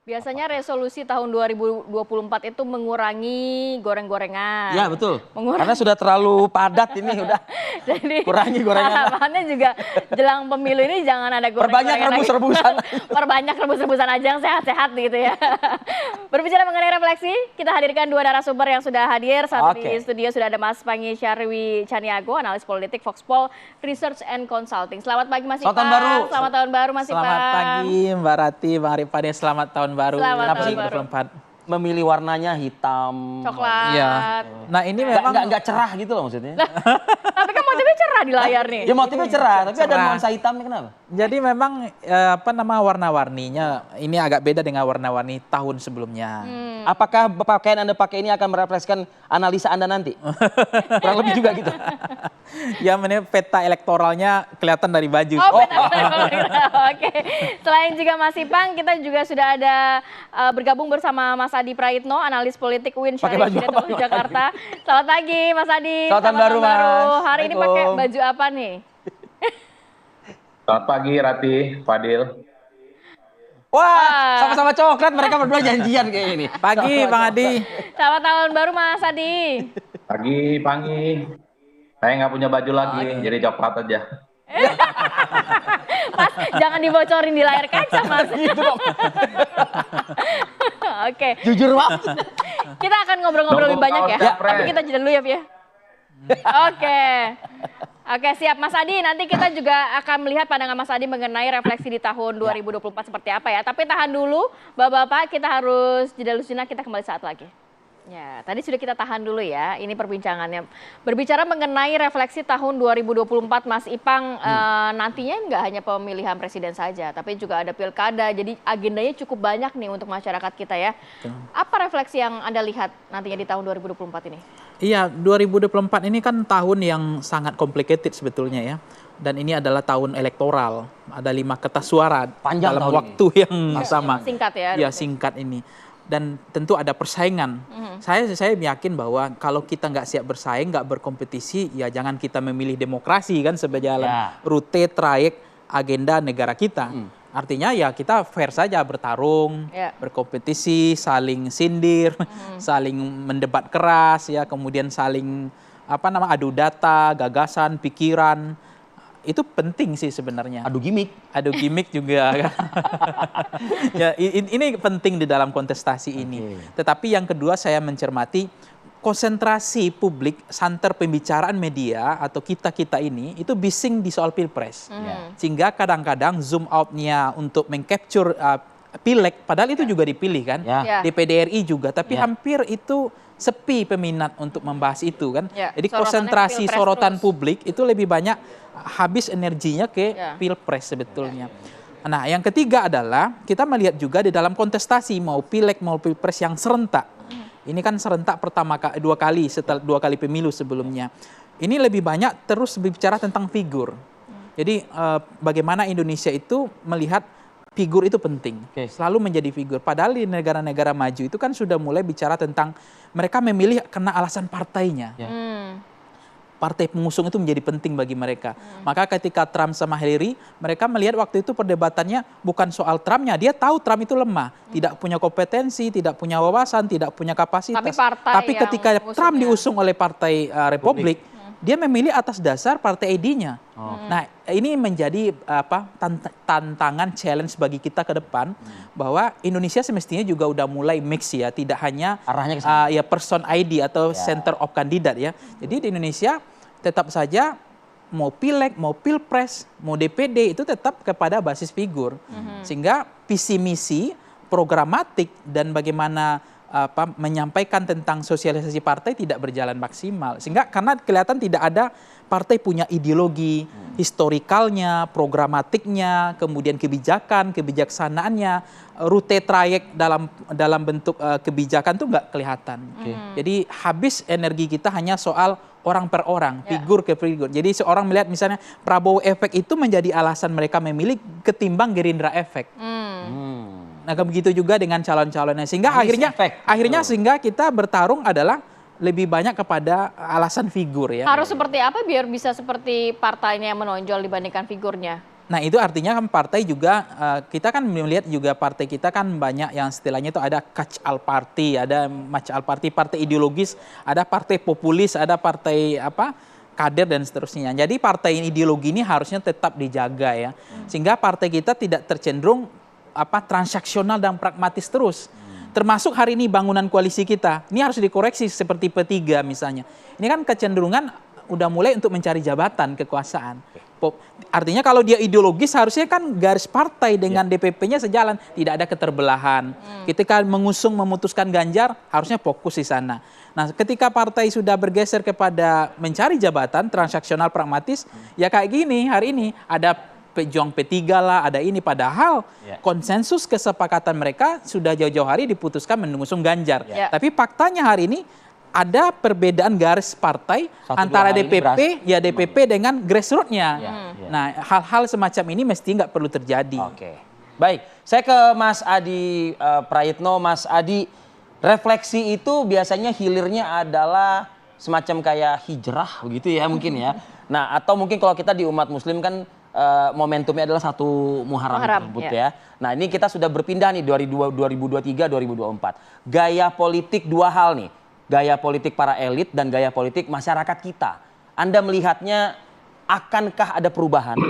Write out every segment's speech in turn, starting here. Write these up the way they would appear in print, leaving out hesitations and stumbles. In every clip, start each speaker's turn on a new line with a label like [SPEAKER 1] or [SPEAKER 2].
[SPEAKER 1] Biasanya resolusi tahun 2024 itu mengurangi goreng-gorengan.
[SPEAKER 2] Ya betul.
[SPEAKER 1] Mengurangi.
[SPEAKER 2] Karena sudah terlalu padat ini udah.
[SPEAKER 1] Jadi
[SPEAKER 2] kurangi gorengan.
[SPEAKER 1] harapannya juga jelang pemilu ini jangan ada goreng-gorengan.
[SPEAKER 2] Perbanyak rebus-rebusan.
[SPEAKER 1] Perbanyak rebus-rebusan aja yang sehat-sehat gitu ya. Berbicara mengenai refleksi, kita hadirkan dua narasumber yang sudah hadir. Saat ini di studio sudah ada Mas Pangi Syarwi Caniago, analis politik Voxpol Research and Consulting. Selamat pagi Mas Ipang.
[SPEAKER 2] Selamat tahun baru.
[SPEAKER 1] Selamat tahun baru Mas Ipang.
[SPEAKER 3] Selamat pagi Mbak Rati, Bang Rifani. Selamat tahun baru.
[SPEAKER 1] Selamat
[SPEAKER 2] tahun
[SPEAKER 1] baru.
[SPEAKER 3] 2024.
[SPEAKER 2] Memilih warnanya hitam.
[SPEAKER 1] Coklat.
[SPEAKER 3] Iya. Nah ini memang
[SPEAKER 2] nggak cerah gitu loh maksudnya.
[SPEAKER 1] Tapi kan motifnya cerah di layar nih.
[SPEAKER 2] Ya motifnya cerah, tapi ada
[SPEAKER 3] cerah.
[SPEAKER 2] nuansa hitamnya kenapa?
[SPEAKER 3] Jadi memang warna-warninya ini agak beda dengan warna-warni tahun sebelumnya.
[SPEAKER 2] Apakah pakaian Anda pakai ini akan merefleksikan analisa Anda nanti? Kurang lebih juga gitu.
[SPEAKER 3] Ya peta elektoralnya kelihatan dari baju.
[SPEAKER 1] Oke. Selain juga Mas Ipang, kita juga sudah ada bergabung bersama Mas Adi Praitno, analis politik UIN Syarif Hidayatullah Jakarta. Selamat pagi Mas Adi.
[SPEAKER 2] Selamat tahun baru Mas.
[SPEAKER 1] Hari ini pakai baju apa nih?
[SPEAKER 4] Selamat pagi Rati, Fadil.
[SPEAKER 2] Wah, sama-sama coklat, mereka berdua janjian kayak ini.
[SPEAKER 3] Pagi Bang Adi.
[SPEAKER 1] Selamat tahun baru Mas Adi.
[SPEAKER 4] Pagi, Pangi. Saya nggak punya baju lagi, jadi coklat aja.
[SPEAKER 1] Mas, jangan dibocorin di layar kaca Mas.
[SPEAKER 2] Gitu dong.
[SPEAKER 1] Oke.
[SPEAKER 2] Jujur Pak.
[SPEAKER 1] Kita akan ngobrol-ngobrol lebih banyak ya. Tapi kita jeda dulu ya. Oke. Oke, siap Mas Adi. Nanti kita juga akan melihat pandangan Mas Adi mengenai refleksi di tahun 2024 seperti apa ya. Tapi tahan dulu, Bapak-bapak, kita harus jeda dulu sejenak, kita kembali saat lagi. Ya, tadi sudah kita tahan dulu ya, ini perbincangannya. Berbicara mengenai refleksi tahun 2024, Mas Ipang, nantinya nggak hanya pemilihan presiden saja, tapi juga ada pilkada, jadi agendanya cukup banyak nih untuk masyarakat kita ya. Apa refleksi yang Anda lihat nantinya di tahun 2024 ini?
[SPEAKER 3] Iya, 2024 ini kan tahun yang sangat complicated sebetulnya ya. Dan ini adalah tahun elektoral, ada 5 kertas suara
[SPEAKER 2] Panjang
[SPEAKER 3] dalam
[SPEAKER 2] tahun
[SPEAKER 3] waktu yang sama.
[SPEAKER 1] Singkat ya?
[SPEAKER 3] Ya, singkat ini. Dan tentu ada persaingan. Saya yakin bahwa kalau kita nggak siap bersaing, nggak berkompetisi, ya jangan kita memilih demokrasi kan sebagai jalan rute, trayek, agenda negara kita. Artinya ya kita fair saja bertarung, berkompetisi, saling sindir, saling mendebat keras, ya kemudian saling adu data, gagasan, pikiran. Itu penting sih sebenarnya.
[SPEAKER 2] Adu gimmick
[SPEAKER 3] juga. Ya, ini penting di dalam kontestasi ini. Tetapi yang kedua saya mencermati konsentrasi publik, santer pembicaraan media atau kita-kita ini itu bising di soal pilpres. Sehingga kadang-kadang zoom out-nya untuk mengcapture pileg, padahal itu juga dipilih kan. Di PDRI juga, tapi hampir itu sepi peminat untuk membahas itu kan. Jadi konsentrasi sorotan publik itu lebih banyak habis energinya ke pilpres sebetulnya. Nah, yang ketiga adalah kita melihat juga di dalam kontestasi mau pileg mau pilpres yang serentak. Ini kan serentak dua kali setelah 2 kali pemilu sebelumnya. Ini lebih banyak terus berbicara tentang figur. Jadi bagaimana Indonesia itu melihat figur itu penting, selalu menjadi figur. Padahal di negara-negara maju itu kan sudah mulai bicara tentang mereka memilih karena alasan partainya. Partai pengusung itu menjadi penting bagi mereka. Maka ketika Trump sama Hillary, mereka melihat waktu itu perdebatannya bukan soal Trumpnya. Dia tahu Trump itu lemah, tidak punya kompetensi, tidak punya wawasan, tidak punya kapasitas. Tapi ketika Trump diusung oleh Partai Republik, dia memilih atas dasar partai ID-nya. Nah, ini menjadi tantangan, challenge bagi kita ke depan bahwa Indonesia semestinya juga udah mulai mix ya, tidak hanya person ID atau center of candidate ya. Jadi di Indonesia tetap saja mau pileg, mau pilpres, mau DPD itu tetap kepada basis figur. Sehingga visi misi, programatik dan bagaimana menyampaikan tentang sosialisasi partai tidak berjalan maksimal. Sehingga karena kelihatan tidak ada partai punya ideologi, historikalnya, programatiknya, kemudian kebijakan, kebijaksanaannya, rute trayek dalam bentuk kebijakan itu nggak kelihatan. Jadi habis energi kita hanya soal orang per orang, figur ke figur. Jadi seorang melihat misalnya Prabowo efek itu menjadi alasan mereka memilih ketimbang Gerindra efek. Nah, begitu juga dengan calon-calonnya. Sehingga akhirnya sehingga kita bertarung adalah lebih banyak kepada alasan figur ya.
[SPEAKER 1] Harus seperti apa biar bisa seperti partainya yang menonjol dibandingkan figurnya?
[SPEAKER 3] Nah itu artinya kan partai juga, kita kan melihat juga partai kita kan banyak yang istilahnya itu ada catch-all party, ada match-all party, partai ideologis, ada partai populis, ada partai apa kader dan seterusnya. Jadi partai ideologi ini harusnya tetap dijaga ya, sehingga partai kita tidak tercenderung transaksional dan pragmatis terus. Termasuk hari ini bangunan koalisi kita, ini harus dikoreksi seperti P3 misalnya. Ini kan kecenderungan udah mulai untuk mencari jabatan kekuasaan. Artinya kalau dia ideologis harusnya kan garis partai dengan DPP-nya sejalan, tidak ada keterbelahan. Ketika memutuskan Ganjar harusnya fokus di sana. Nah, ketika partai sudah bergeser kepada mencari jabatan transaksional pragmatis, ya kayak gini hari ini ada pejuang P3 lah, ada ini, padahal konsensus kesepakatan mereka sudah jauh-jauh hari diputuskan mengusung Ganjar. Tapi faktanya hari ini ada perbedaan garis partai antara DPP dengan grassroots-nya. Nah, hal-hal semacam ini mesti nggak perlu terjadi.
[SPEAKER 2] Oke, baik. Saya ke Mas Adi Prayitno. Mas Adi, refleksi itu biasanya hilirnya adalah semacam kayak hijrah begitu ya mungkin ya. Nah, atau mungkin kalau kita di umat Muslim kan momentumnya adalah 1 Muharram tersebut ya. Nah, ini kita sudah berpindah nih 2023, 2024. Gaya politik dua hal nih. Gaya politik para elit dan gaya politik masyarakat kita. Anda melihatnya akankah ada perubahan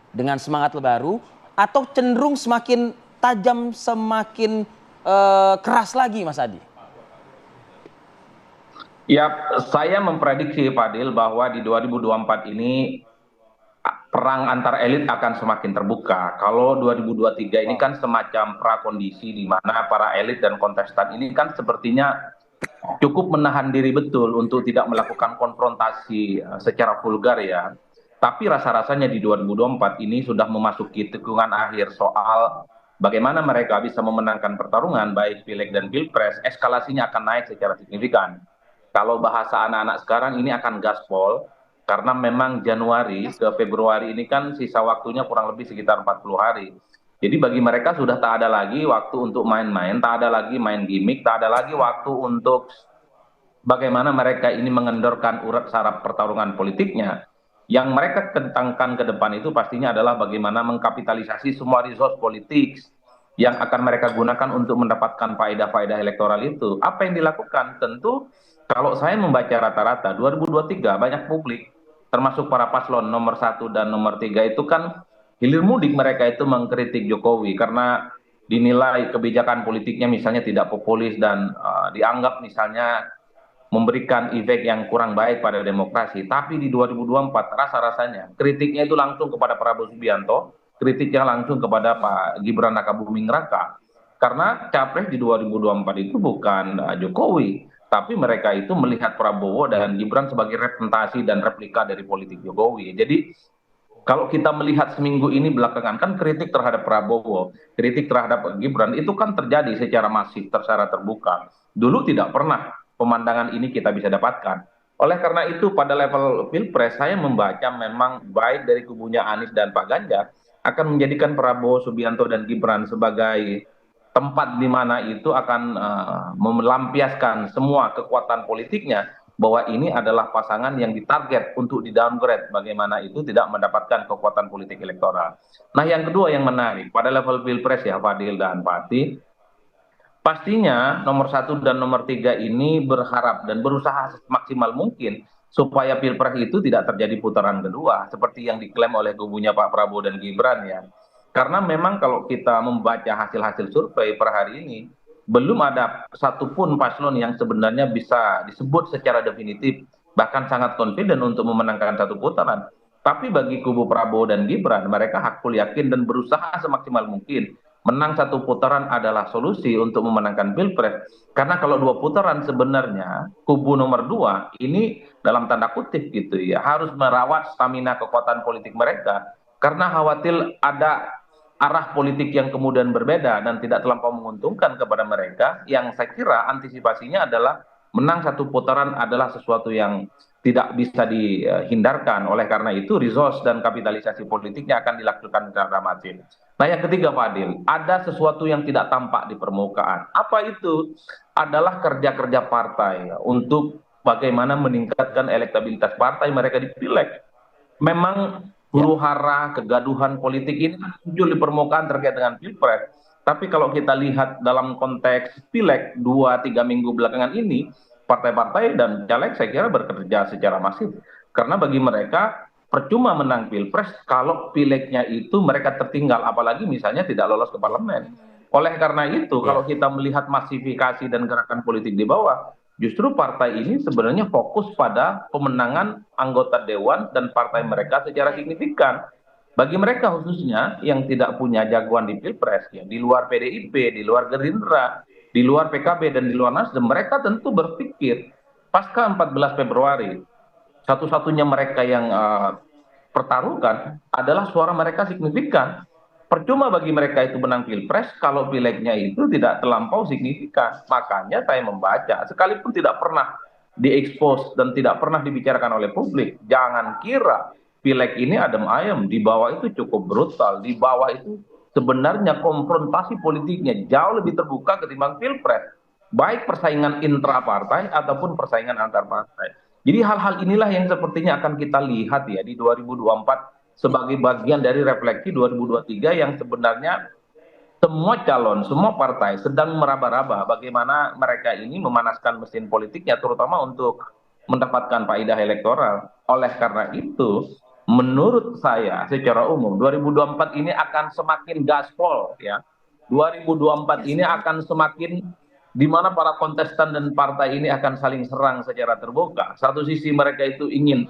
[SPEAKER 2] dengan semangat baru atau cenderung semakin tajam, semakin keras lagi, Mas Adi?
[SPEAKER 4] Ya, saya memprediksi Fadil bahwa di 2024 ini perang antar elit akan semakin terbuka. Kalau 2023 ini kan semacam prakondisi di mana para elit dan kontestan ini kan sepertinya cukup menahan diri betul untuk tidak melakukan konfrontasi secara vulgar ya. Tapi rasa-rasanya di 2024 ini sudah memasuki tikungan akhir soal bagaimana mereka bisa memenangkan pertarungan baik pileg dan pilpres, eskalasinya akan naik secara signifikan. Kalau bahasa anak-anak sekarang ini akan gaspol, karena memang Januari ke Februari ini kan sisa waktunya kurang lebih sekitar 40 hari. Jadi bagi mereka sudah tak ada lagi waktu untuk main-main, tak ada lagi main gimmick, tak ada lagi waktu untuk bagaimana mereka ini mengendorkan urat saraf pertarungan politiknya. Yang mereka kentangkan ke depan itu pastinya adalah bagaimana mengkapitalisasi semua resource politik yang akan mereka gunakan untuk mendapatkan faedah-faedah elektoral itu. Apa yang dilakukan? Tentu kalau saya membaca rata-rata 2023 banyak publik, termasuk para paslon nomor 1 dan nomor 3 itu kan hilir mudik mereka itu mengkritik Jokowi karena dinilai kebijakan politiknya misalnya tidak populis dan dianggap misalnya memberikan efek yang kurang baik pada demokrasi. Tapi di 2024 rasa-rasanya kritiknya itu langsung kepada Prabowo Subianto, kritiknya langsung kepada Pak Gibran Rakabuming Raka. Karena capres di 2024 itu bukan Jokowi, tapi mereka itu melihat Prabowo dan Gibran sebagai representasi dan replika dari politik Jokowi. Jadi kalau kita melihat seminggu ini belakangan kan kritik terhadap Prabowo, kritik terhadap Gibran itu kan terjadi secara masif, secara terbuka. Dulu tidak pernah pemandangan ini kita bisa dapatkan. Oleh karena itu pada level pilpres saya membaca memang baik dari kubunya Anies dan Pak Ganjar akan menjadikan Prabowo Subianto dan Gibran sebagai tempat di mana itu akan melampiaskan semua kekuatan politiknya, bahwa ini adalah pasangan yang ditarget untuk di-downgrade bagaimana itu tidak mendapatkan kekuatan politik elektoral. Nah yang kedua yang menarik, pada level pilpres ya Fadil dan Fatih, pastinya nomor 1 dan nomor 3 ini berharap dan berusaha semaksimal mungkin supaya pilpres itu tidak terjadi putaran kedua, seperti yang diklaim oleh kubunya Pak Prabowo dan Gibran ya. Karena memang kalau kita membaca hasil-hasil survei per hari ini, belum ada satupun paslon yang sebenarnya bisa disebut secara definitif, bahkan sangat confident untuk memenangkan satu putaran. Tapi bagi kubu Prabowo dan Gibran, mereka hakul yakin dan berusaha semaksimal mungkin. Menang satu putaran adalah solusi untuk memenangkan pilpres. Karena kalau 2 putaran sebenarnya, kubu nomor 2 ini dalam tanda kutip gitu ya, harus merawat stamina kekuatan politik mereka. Karena khawatir ada arah politik yang kemudian berbeda dan tidak terlampau menguntungkan kepada mereka, yang saya kira antisipasinya adalah menang satu putaran adalah sesuatu yang tidak bisa dihindarkan. Oleh karena itu resource dan kapitalisasi politiknya akan dilakukan secara masif. Nah yang ketiga Fadil, ada sesuatu yang tidak tampak di permukaan. Apa itu? Adalah kerja-kerja partai untuk bagaimana meningkatkan elektabilitas partai mereka di pileg. Memang huru-hara, kegaduhan politik ini kan muncul di permukaan terkait dengan Pilpres. Tapi kalau kita lihat dalam konteks Pileg 2-3 minggu belakangan ini, partai-partai dan caleg saya kira bekerja secara masif. Karena bagi mereka percuma menang Pilpres kalau Pilegnya itu mereka tertinggal, apalagi misalnya tidak lolos ke parlemen. Oleh karena itu, kalau kita melihat masifikasi dan gerakan politik di bawah, justru partai ini sebenarnya fokus pada pemenangan anggota dewan dan partai mereka secara signifikan. Bagi mereka khususnya yang tidak punya jagoan di Pilpres, ya, di luar PDIP, di luar Gerindra, di luar PKB dan di luar Nasdem, mereka tentu berpikir pasca 14 Februari, satu-satunya mereka yang pertaruhkan adalah suara mereka signifikan. Percuma bagi mereka itu menang Pilpres kalau pilegnya itu tidak terlampau signifikan. Makanya saya membaca, sekalipun tidak pernah diekspos dan tidak pernah dibicarakan oleh publik, jangan kira pileg ini adem ayem, di bawah itu cukup brutal, di bawah itu sebenarnya konfrontasi politiknya jauh lebih terbuka ketimbang Pilpres, baik persaingan intrapartai ataupun persaingan antar partai. Jadi hal-hal inilah yang sepertinya akan kita lihat ya di 2024 sebagai bagian dari refleksi 2023 yang sebenarnya semua calon, semua partai sedang meraba-raba bagaimana mereka ini memanaskan mesin politiknya terutama untuk mendapatkan faedah elektoral. Oleh karena itu, menurut saya secara umum 2024 ini akan semakin gaspol ya. 2024 ini akan semakin di mana para kontestan dan partai ini akan saling serang secara terbuka. Satu sisi mereka itu ingin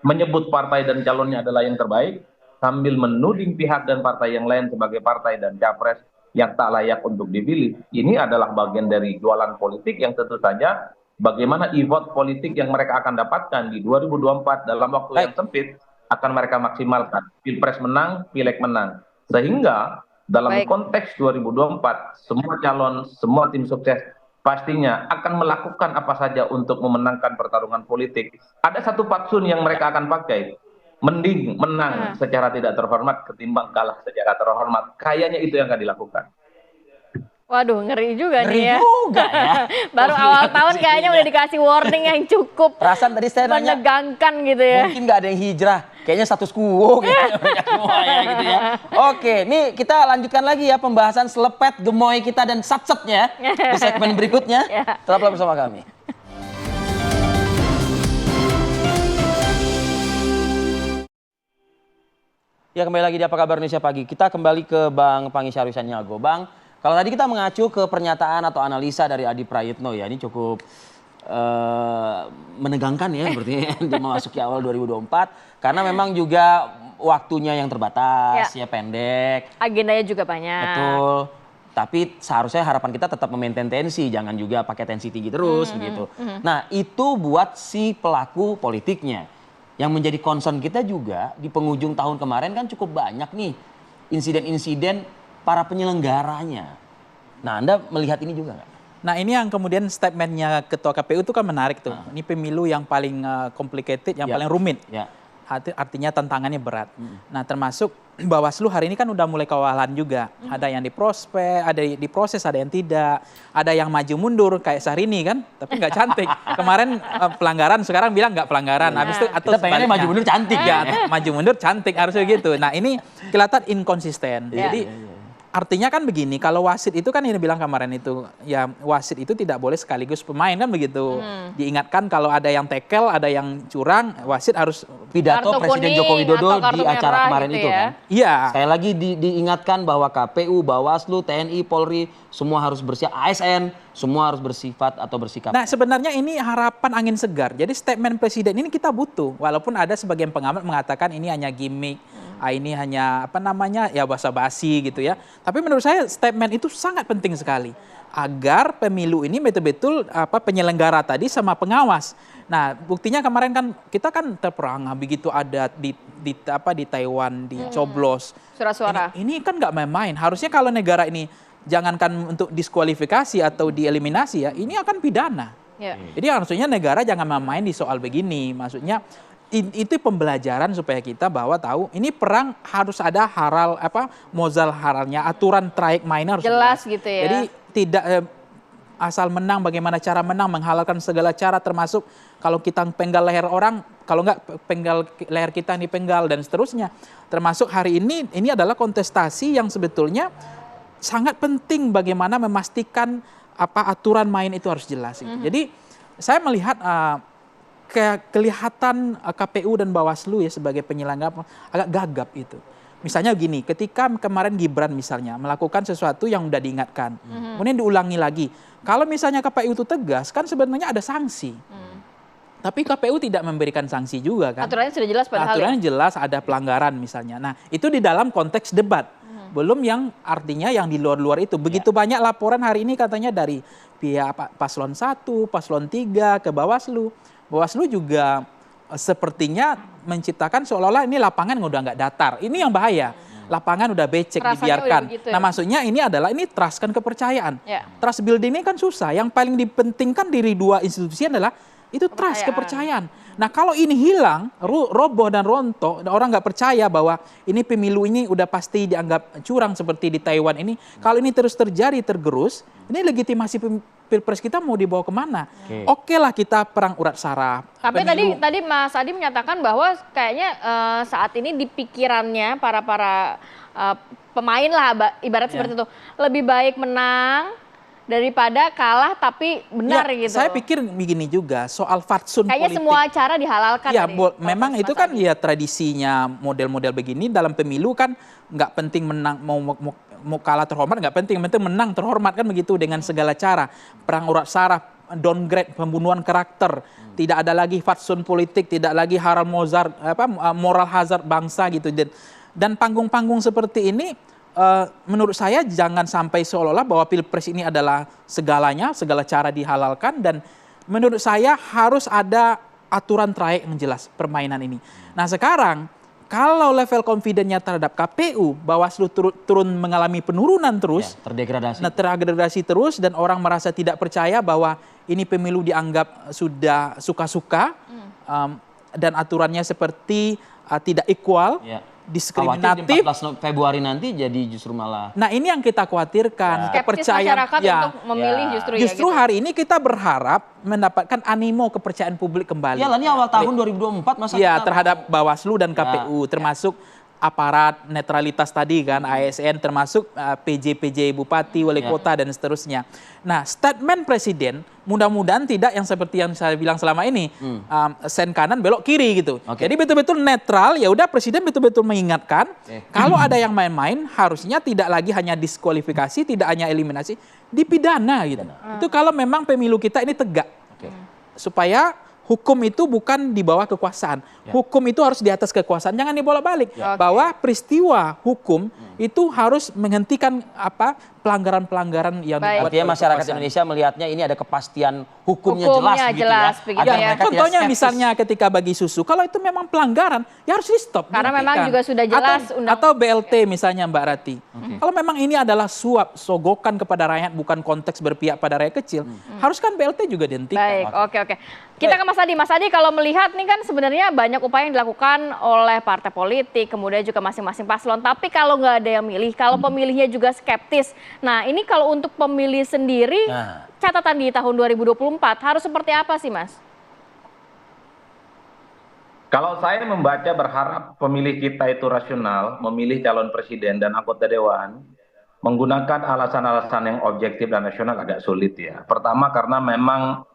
[SPEAKER 4] menyebut partai dan calonnya adalah yang terbaik, sambil menuding pihak dan partai yang lain sebagai partai dan capres yang tak layak untuk dipilih. Ini adalah bagian dari jualan politik yang tentu saja bagaimana e-vote politik yang mereka akan dapatkan di 2024 dalam waktu yang sempit akan mereka maksimalkan. Pilpres menang, Pileg menang. Sehingga dalam konteks 2024, semua calon, semua tim sukses pastinya akan melakukan apa saja untuk memenangkan pertarungan politik. Ada satu fatsun yang mereka akan pakai. Mending menang secara tidak terhormat ketimbang kalah secara terhormat. Kayaknya itu yang akan dilakukan.
[SPEAKER 1] Waduh, ngeri juga
[SPEAKER 2] Ngeri
[SPEAKER 1] nih ya.
[SPEAKER 2] juga ya.
[SPEAKER 1] Baru awal tahun kayaknya udah dikasih warning yang cukup
[SPEAKER 2] Perasaan tadi saya nanya,
[SPEAKER 1] menegangkan gitu ya.
[SPEAKER 2] mungkin nggak ada yang hijrah. Kayaknya status quo kayaknya mereka semua ya gitu ya. Oke, nih kita lanjutkan lagi ya pembahasan selepet, gemoy kita dan satsetnya di segmen berikutnya. Tetaplah bersama kami. Ya, kembali lagi di Apa Kabar Indonesia Pagi. Kita kembali ke Bang Panggi Syarwi Sanyago. Bang, kalau tadi kita mengacu ke pernyataan atau analisa dari Adi Prayitno ya, ini cukup menegangkan ya sepertinya dia memasuki awal 2024 karena memang juga waktunya yang terbatas ya pendek.
[SPEAKER 1] Agendanya juga banyak.
[SPEAKER 2] Betul. Tapi seharusnya harapan kita tetap memaintain tensi, jangan juga pakai tensi tinggi terus begitu. Nah, itu buat si pelaku politiknya. Yang menjadi concern kita juga di penghujung tahun kemarin kan cukup banyak nih insiden-insiden para penyelenggaranya. Nah, Anda melihat ini juga nggak?
[SPEAKER 3] Nah, ini yang kemudian statementnya Ketua KPU itu kan menarik tuh. Ini pemilu yang paling complicated, yang paling rumit. Artinya tantangannya berat. Nah, termasuk Bawaslu hari ini kan udah mulai kewalahan juga. Ada yang diprospek, ada diproses, ada yang tidak. Ada yang maju mundur kayak Syahrini kan, tapi nggak cantik. Kemarin pelanggaran, sekarang bilang nggak pelanggaran. Habis itu atau
[SPEAKER 2] kita pengennya maju mundur cantik ya.
[SPEAKER 3] Maju mundur cantik harusnya gitu. Nah, ini kelihatan inkonsisten. Jadi artinya kan begini, kalau wasit itu kan ini bilang kemarin itu, ya wasit itu tidak boleh sekaligus pemain kan begitu. Diingatkan kalau ada yang tackle, ada yang curang, wasit harus
[SPEAKER 2] pidato Presiden Joko Widodo di acara kemarin
[SPEAKER 1] gitu
[SPEAKER 2] itu
[SPEAKER 1] ya.
[SPEAKER 2] kan.
[SPEAKER 3] Iya.
[SPEAKER 2] Sekali lagi diingatkan bahwa KPU, Bawaslu, TNI, Polri semua harus bersih, ASN semua harus bersifat atau bersikap.
[SPEAKER 3] Nah, sebenarnya ini harapan angin segar. Jadi statement Presiden ini kita butuh. Walaupun ada sebagian pengamat mengatakan ini hanya gimmick, ini hanya apa namanya ya basa-basi gitu ya. Tapi menurut saya statement itu sangat penting sekali agar pemilu ini betul-betul penyelenggara tadi sama pengawas. Nah, buktinya kemarin kan kita kan terperangah begitu ada di Taiwan dicoblos.
[SPEAKER 1] Surat suara.
[SPEAKER 3] Ini kan nggak main-main. Harusnya kalau negara ini jangankan untuk diskualifikasi atau dieliminasi ya, ini akan pidana. Jadi harusnya negara jangan main-main di soal begini. Maksudnya itu pembelajaran supaya kita bahwa tahu ini perang harus ada mozal haralnya, aturan traik mainnya harus
[SPEAKER 1] jelas gitu ya.
[SPEAKER 3] Jadi tidak asal menang, bagaimana cara menang, menghalalkan segala cara, termasuk kalau kita penggal leher orang, kalau nggak penggal leher kita dipenggal dan seterusnya. Termasuk hari ini adalah kontestasi yang sebetulnya sangat penting bagaimana memastikan aturan main itu harus jelas. Jadi saya melihat kelihatan KPU dan Bawaslu ya sebagai penyelenggara agak gagap itu. Misalnya gini, ketika kemarin Gibran misalnya melakukan sesuatu yang udah diingatkan, kemudian diulangi lagi. Kalau misalnya KPU itu tegas, kan sebenarnya ada sanksi. Tapi KPU tidak memberikan sanksi juga kan.
[SPEAKER 1] Aturannya sudah jelas padahal.
[SPEAKER 3] Aturannya jelas ada pelanggaran misalnya. Nah, itu di dalam konteks debat. Belum yang artinya yang di luar-luar itu. Begitu banyak laporan hari ini katanya dari pihak paslon 1, paslon 3 ke Bawaslu. Bawaslu juga sepertinya menciptakan seolah-olah ini lapangan udah nggak datar. Ini yang bahaya. Lapangan udah becek,
[SPEAKER 1] Rasanya
[SPEAKER 3] dibiarkan.
[SPEAKER 1] begitu,
[SPEAKER 3] Nah, maksudnya ini trust kan kepercayaan.
[SPEAKER 1] Ya.
[SPEAKER 3] Trust building ini kan susah. Yang paling dipentingkan dari dua institusi adalah itu trust, kepercayaan. Nah, kalau ini hilang, roboh dan rontok, dan orang nggak percaya bahwa ini pemilu ini udah pasti dianggap curang seperti di Taiwan ini. Kalau ini terus terjadi, tergerus, ini legitimasi Pilpres kita mau dibawa kemana? Oke lah kita perang urat saraf.
[SPEAKER 1] Tapi tadi Mas Adi menyatakan bahwa kayaknya saat ini di pikirannya para pemain lah ibarat seperti itu, lebih baik menang daripada kalah tapi benar
[SPEAKER 3] ya,
[SPEAKER 1] gitu.
[SPEAKER 3] Saya pikir begini juga soal fatsun
[SPEAKER 1] kayaknya
[SPEAKER 3] politik.
[SPEAKER 1] semua cara dihalalkan.
[SPEAKER 3] Ya, memang itu kan ya tradisinya model-model begini dalam pemilu kan nggak penting menang mau kalah terhormat, nggak penting menang terhormat kan begitu dengan segala cara. Perang urat saraf, downgrade, pembunuhan karakter, tidak ada lagi fatsun politik, tidak lagi moral hazard bangsa gitu. Dan panggung-panggung seperti ini menurut saya jangan sampai seolah-olah bahwa Pilpres ini adalah segalanya, segala cara dihalalkan, dan menurut saya harus ada aturan trayek yang jelas permainan ini. Nah, sekarang kalau level confidence-nya terhadap KPU, Bawaslu turun mengalami penurunan terus, terdegradasi terus, dan orang merasa tidak percaya bahwa ini pemilu dianggap sudah suka-suka, dan aturannya seperti tidak equal, diskriminatif.
[SPEAKER 2] 14 Februari nanti jadi justru malah.
[SPEAKER 3] Nah, ini yang kita khawatirkan.
[SPEAKER 1] Kepercayaan masyarakat untuk memilih
[SPEAKER 3] justru hari ini kita berharap mendapatkan animo kepercayaan publik kembali.
[SPEAKER 2] Iyalah, ini awal tahun 2024 masa
[SPEAKER 3] terhadap Bawaslu dan KPU termasuk aparat netralitas tadi kan, ASN, termasuk PJ Bupati, Wali Kota dan seterusnya. Nah, statement Presiden mudah-mudahan tidak yang seperti yang saya bilang selama ini, sen kanan belok kiri gitu. Jadi betul-betul netral, ya udah Presiden betul-betul mengingatkan kalau ada yang main-main harusnya tidak lagi hanya diskualifikasi, tidak hanya eliminasi, dipidana gitu. Itu kalau memang pemilu kita ini tegak. Supaya hukum itu bukan di bawah kekuasaan. Hukum itu harus di atas kekuasaan. Jangan dibolak-balik. Bahwa peristiwa hukum itu harus menghentikan pelanggaran-pelanggaran yang dibuat.
[SPEAKER 2] Artinya masyarakat Indonesia melihatnya ini ada kepastian hukumnya jelas begitu ya.
[SPEAKER 3] Contohnya misalnya ketika bagi susu, kalau itu memang pelanggaran, ya harus di stop.
[SPEAKER 1] Karena memang juga sudah jelas
[SPEAKER 3] atau BLT misalnya Mbak Rati. Kalau memang ini adalah suap, sogokan kepada rakyat, bukan konteks berpihak pada rakyat kecil, harus kan BLT juga dihentikan.
[SPEAKER 1] Baik, oke. Kita ke Mas Adi. Mas Adi, kalau melihat nih kan sebenarnya banyak upaya yang dilakukan oleh partai politik, kemudian juga masing-masing paslon. Tapi kalau nggak ada yang milih, kalau pemilihnya juga skeptis. Nah, ini kalau untuk pemilih sendiri, catatan di tahun 2024 harus seperti apa sih, Mas?
[SPEAKER 4] Kalau saya membaca berharap pemilih kita itu rasional, memilih calon presiden dan anggota dewan, menggunakan alasan-alasan yang objektif dan nasional agak sulit ya. Pertama karena memang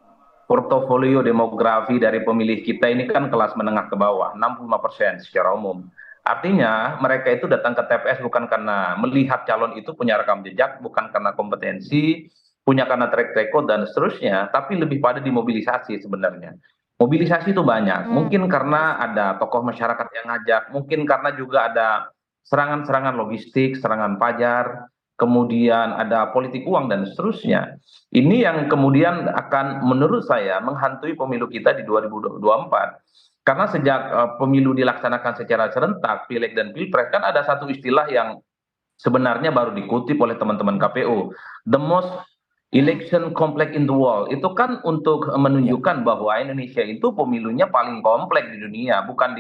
[SPEAKER 4] portofolio demografi dari pemilih kita ini kan kelas menengah ke bawah, 65% secara umum. Artinya mereka itu datang ke TPS bukan karena melihat calon itu punya rekam jejak, bukan karena kompetensi, punya karena track record dan seterusnya, tapi lebih pada dimobilisasi sebenarnya. Mobilisasi itu banyak, mungkin karena ada tokoh masyarakat yang ngajak, mungkin karena juga ada serangan-serangan logistik, serangan fajar, kemudian ada politik uang dan seterusnya. Ini yang kemudian akan menurut saya menghantui pemilu kita di 2024. Karena sejak pemilu dilaksanakan secara serentak, pileg dan pilpres, kan ada satu istilah yang sebenarnya baru dikutip oleh teman-teman KPU. The most election complex in the world. Itu kan untuk menunjukkan bahwa Indonesia itu pemilunya paling kompleks di dunia. Bukan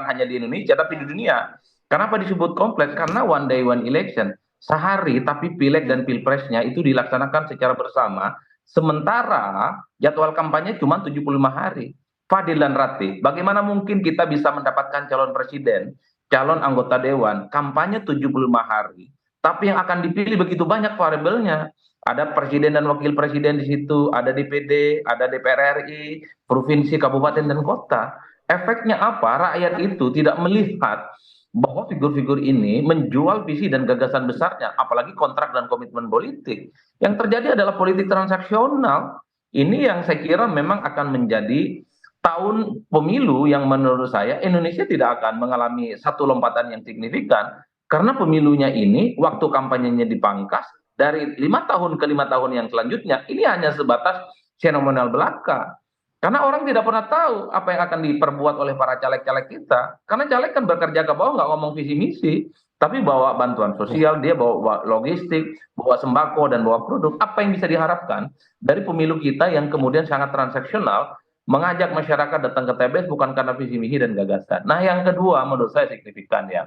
[SPEAKER 4] hanya di Indonesia, tapi di dunia. Kenapa disebut kompleks? Karena one day one election. Sehari, tapi pileg dan pilpresnya itu dilaksanakan secara bersama Sementara jadwal kampanye cuma 75 hari. Fadil dan Ratih, bagaimana mungkin kita bisa mendapatkan calon presiden, calon anggota dewan, kampanye 75 hari, tapi yang akan dipilih begitu banyak variabelnya. Ada presiden dan wakil presiden di situ, ada DPD, ada DPR RI, provinsi, kabupaten, dan kota. Efeknya apa? Rakyat itu tidak melihat bahwa figur-figur ini menjual visi dan gagasan besarnya, apalagi kontrak dan komitmen politik. Yang terjadi adalah politik transaksional. Ini yang saya kira memang akan menjadi tahun pemilu yang menurut saya Indonesia tidak akan mengalami satu lompatan yang signifikan karena pemilunya ini waktu kampanyenya dipangkas dari 5 tahun ke 5 tahun yang selanjutnya ini hanya sebatas seremonial belaka. Karena orang tidak pernah tahu apa yang akan diperbuat oleh para caleg-caleg kita. Karena caleg kan bekerja ke bawah nggak ngomong visi misi, tapi bawa bantuan sosial, dia bawa logistik, bawa sembako dan bawa produk. Apa yang bisa diharapkan dari pemilu kita yang kemudian sangat transaksional, mengajak masyarakat datang ke TBS bukan karena visi misi dan gagasan. Nah, yang kedua menurut saya signifikan ya.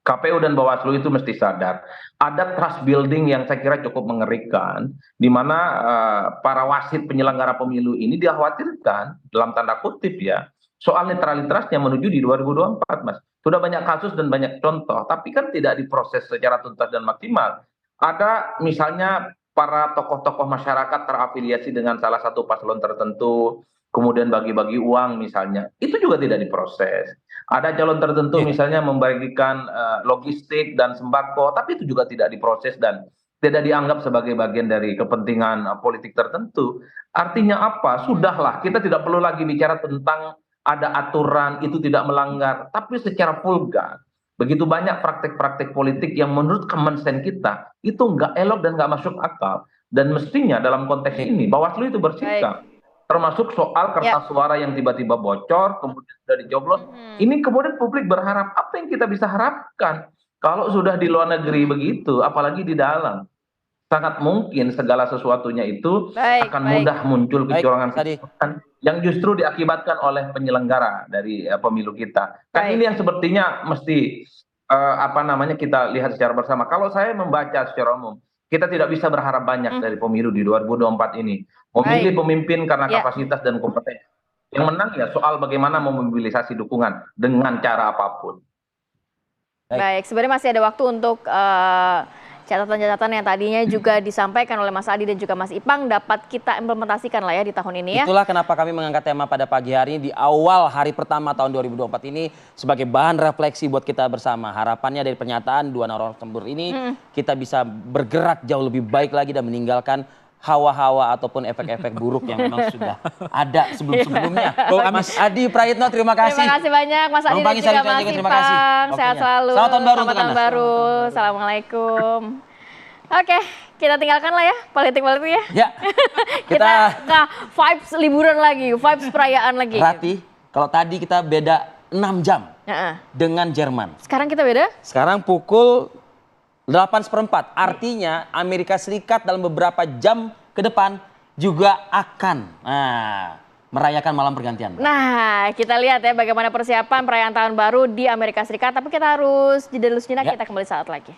[SPEAKER 4] KPU dan Bawaslu itu mesti sadar ada trust building yang saya kira cukup mengerikan di mana para wasit penyelenggara pemilu ini dikhawatirkan dalam tanda kutip ya soal netralitasnya menuju di 2024 Mas. Sudah banyak kasus dan banyak contoh tapi kan tidak diproses secara tuntas dan maksimal. Ada misalnya para tokoh-tokoh masyarakat terafiliasi dengan salah satu paslon tertentu kemudian bagi-bagi uang misalnya itu juga tidak diproses. Ada calon tertentu misalnya membagikan logistik dan sembako, tapi itu juga tidak diproses dan tidak dianggap sebagai bagian dari kepentingan politik tertentu. Artinya apa? Sudahlah, kita tidak perlu lagi bicara tentang ada aturan, itu tidak melanggar, tapi secara vulgar. Begitu banyak praktek-praktek politik yang menurut common sense kita, itu nggak elok dan nggak masuk akal. Dan mestinya dalam konteks ini, Bawaslu itu bersikap. Termasuk soal kertas suara yang tiba-tiba bocor, kemudian sudah dijoblos. Ini kemudian publik berharap, apa yang kita bisa harapkan? Kalau sudah di luar negeri begitu, apalagi di dalam. Sangat mungkin segala sesuatunya itu akan mudah muncul kecurangan yang justru diakibatkan oleh penyelenggara dari pemilu kita. Kan ini yang sepertinya mesti kita lihat secara bersama. Kalau saya membaca secara umum, kita tidak bisa berharap banyak dari pemilu di 2024 ini. Memilih pemimpin karena kapasitas dan kompetensi. Yang menang ya soal bagaimana memobilisasi dukungan dengan cara apapun.
[SPEAKER 1] Baik, sebenarnya masih ada waktu untuk catatan-catatan yang tadinya juga disampaikan oleh Mas Adi dan juga Mas Ipang dapat kita implementasikan lah ya di tahun ini ya. Itulah
[SPEAKER 2] kenapa kami mengangkat tema pada pagi hari ini di awal hari pertama tahun 2024 ini sebagai bahan refleksi buat kita bersama. Harapannya dari pernyataan 2 narasumber ini kita bisa bergerak jauh lebih baik lagi dan meninggalkan hawa-hawa ataupun efek-efek buruk yang memang sudah ada sebelum-sebelumnya. Mas Adi Prayitno, terima kasih.
[SPEAKER 1] Terima kasih banyak Mas Adi dan juga Mas Ipang. Sehat selalu.
[SPEAKER 2] Selamat tahun baru.
[SPEAKER 1] Selamat tahun baru. Assalamualaikum. Oke, kita tinggalkan lah ya politik-politik ya.
[SPEAKER 2] Ya.
[SPEAKER 1] Kita ke vibes liburan lagi, vibes perayaan lagi.
[SPEAKER 2] Rati, kalau tadi kita beda 6 jam dengan Jerman.
[SPEAKER 1] Sekarang kita beda?
[SPEAKER 2] Sekarang pukul 8:04, artinya Amerika Serikat dalam beberapa jam ke depan juga akan merayakan malam pergantian.
[SPEAKER 1] Nah, kita lihat ya bagaimana persiapan perayaan tahun baru di Amerika Serikat. Tapi kita harus jeda dulu sejenak, kita kembali saat lagi.